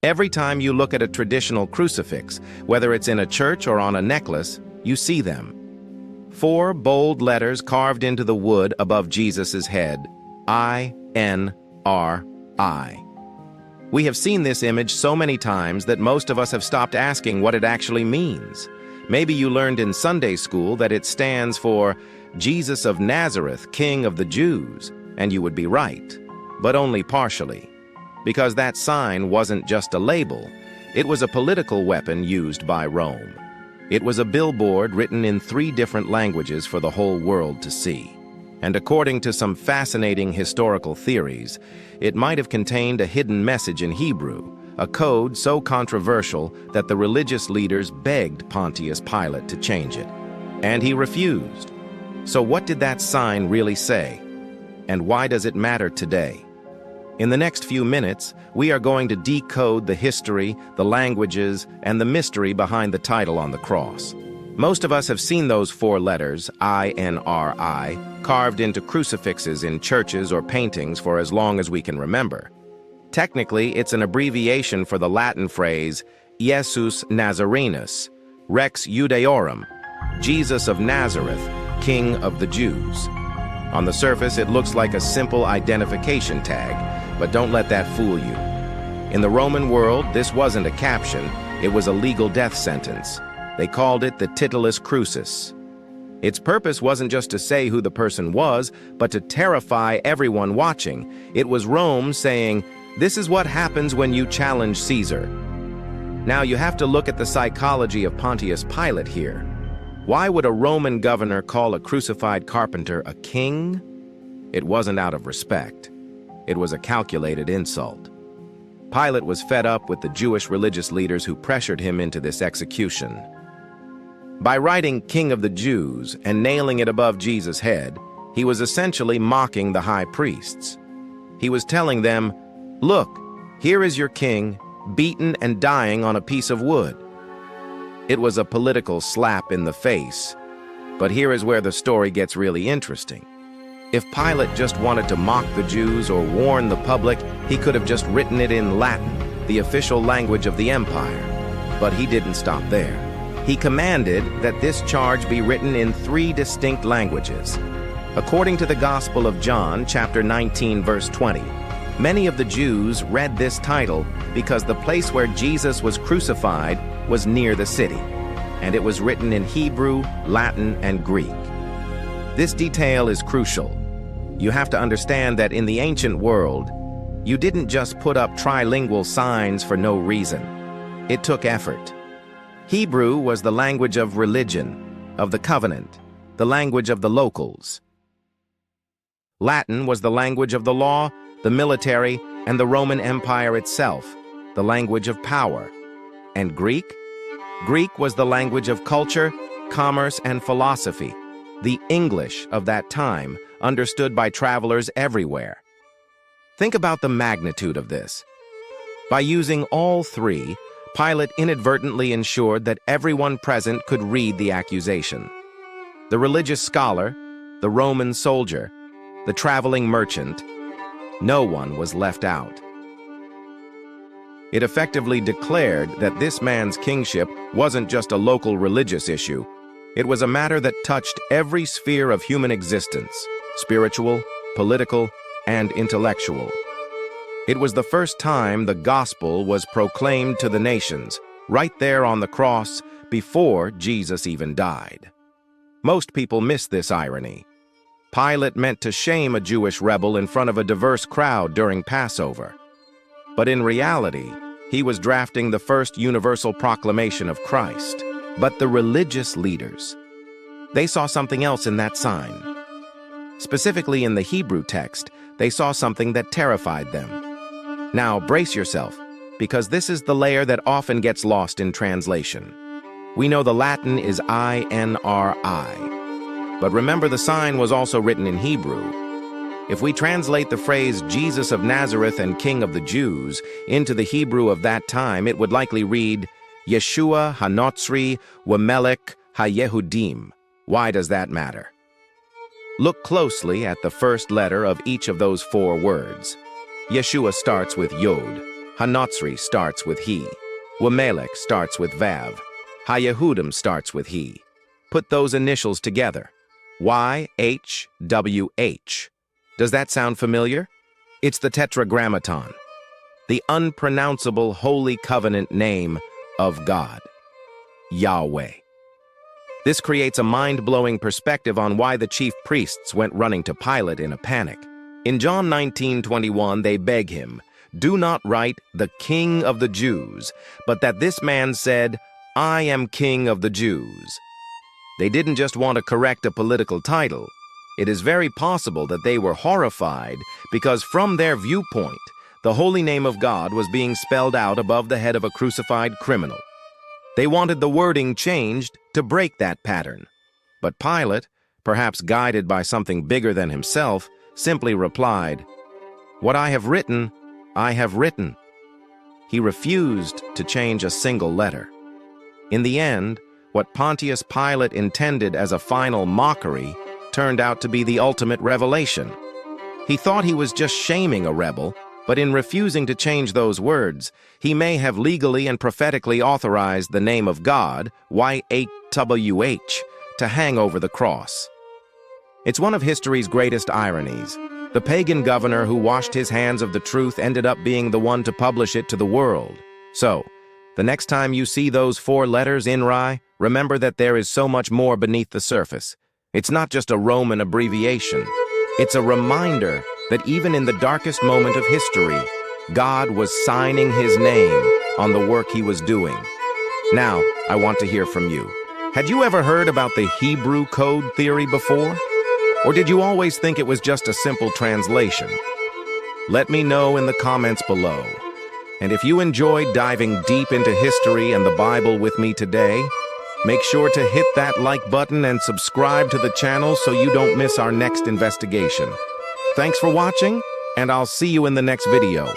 Every time you look at a traditional crucifix, whether it's in a church or on a necklace, you see them. 4 bold letters carved into the wood above Jesus's head, INRI. We have seen this image so many times that most of us have stopped asking what it actually means. Maybe you learned in Sunday school that it stands for Jesus of Nazareth, King of the Jews, and you would be right, but only partially. Because that sign wasn't just a label, it was a political weapon used by Rome. It was a billboard written in 3 different languages for the whole world to see. And according to some fascinating historical theories, it might have contained a hidden message in Hebrew, a code so controversial that the religious leaders begged Pontius Pilate to change it. And he refused. So what did that sign really say? And why does it matter today? In the next few minutes, we are going to decode the history, the languages, and the mystery behind the title on the cross. Most of us have seen those 4 letters, INRI, carved into crucifixes in churches or paintings for as long as we can remember. Technically, it's an abbreviation for the Latin phrase, Jesus Nazarenus, Rex Judaeorum, Jesus of Nazareth, King of the Jews. On the surface, it looks like a simple identification tag, but don't let that fool you. In the Roman world, this wasn't a caption, it was a legal death sentence. They called it the Titulus Crucis. Its purpose wasn't just to say who the person was, but to terrify everyone watching. It was Rome saying, "This is what happens when you challenge Caesar." Now you have to look at the psychology of Pontius Pilate here. Why would a Roman governor call a crucified carpenter a king? It wasn't out of respect. It was a calculated insult. Pilate was fed up with the Jewish religious leaders who pressured him into this execution. By writing King of the Jews and nailing it above Jesus' head, he was essentially mocking the high priests. He was telling them, "Look, here is your king, beaten and dying on a piece of wood." It was a political slap in the face. But here is where the story gets really interesting. If Pilate just wanted to mock the Jews or warn the public, he could have just written it in Latin, the official language of the empire. But he didn't stop there. He commanded that this charge be written in 3 distinct languages. According to the Gospel of John, chapter 19, verse 20, many of the Jews read this title because the place where Jesus was crucified was near the city, and it was written in Hebrew, Latin, and Greek. This detail is crucial. You have to understand that in the ancient world, you didn't just put up trilingual signs for no reason. It took effort. Hebrew was the language of religion, of the covenant, the language of the locals. Latin was the language of the law, the military, and the Roman Empire itself, the language of power. And Greek? Greek was the language of culture, commerce, and philosophy, the English of that time, understood by travelers everywhere. Think about the magnitude of this. By using all 3, Pilate inadvertently ensured that everyone present could read the accusation. The religious scholar, the Roman soldier, the traveling merchant, no one was left out. It effectively declared that this man's kingship wasn't just a local religious issue. It was a matter that touched every sphere of human existence, spiritual, political, and intellectual. It was the first time the gospel was proclaimed to the nations, right there on the cross, before Jesus even died. Most people miss this irony. Pilate meant to shame a Jewish rebel in front of a diverse crowd during Passover. But in reality, he was drafting the first universal proclamation of Christ. But the religious leaders, they saw something else in that sign. Specifically in the Hebrew text, they saw something that terrified them. Now, brace yourself, because this is the layer that often gets lost in translation. We know the Latin is INRI, but remember the sign was also written in Hebrew. If we translate the phrase Jesus of Nazareth and King of the Jews into the Hebrew of that time, it would likely read, Yeshua HaNotzri Wamelech HaYehudim. Why does that matter? Look closely at the first letter of each of those 4 words. Yeshua starts with Yod, Hanotsri starts with he. Wamelech starts with Vav. Hayehudim starts with he. Put those initials together. YHWH. Does that sound familiar? It's the Tetragrammaton, the unpronounceable holy covenant name of God, Yahweh. This creates a mind-blowing perspective on why the chief priests went running to Pilate in a panic. In John 19:21, they beg him, "Do not write the King of the Jews, but that this man said, 'I am King of the Jews.'" They didn't just want to correct a political title. It is very possible that they were horrified because from their viewpoint, the holy name of God was being spelled out above the head of a crucified criminal. They wanted the wording changed to break that pattern. But Pilate, perhaps guided by something bigger than himself, simply replied, "What I have written, I have written." He refused to change a single letter. In the end, what Pontius Pilate intended as a final mockery turned out to be the ultimate revelation. He thought he was just shaming a rebel, but in refusing to change those words, he may have legally and prophetically authorized the name of God, YHWH, to hang over the cross. It's one of history's greatest ironies. The pagan governor who washed his hands of the truth ended up being the one to publish it to the world. So, the next time you see those 4 letters, INRI, remember that there is so much more beneath the surface. It's not just a Roman abbreviation. It's a reminder that even in the darkest moment of history, God was signing his name on the work he was doing. Now, I want to hear from you. Had you ever heard about the Hebrew code theory before? Or did you always think it was just a simple translation? Let me know in the comments below. And if you enjoyed diving deep into history and the Bible with me today, make sure to hit that like button and subscribe to the channel so you don't miss our next investigation. Thanks for watching, and I'll see you in the next video.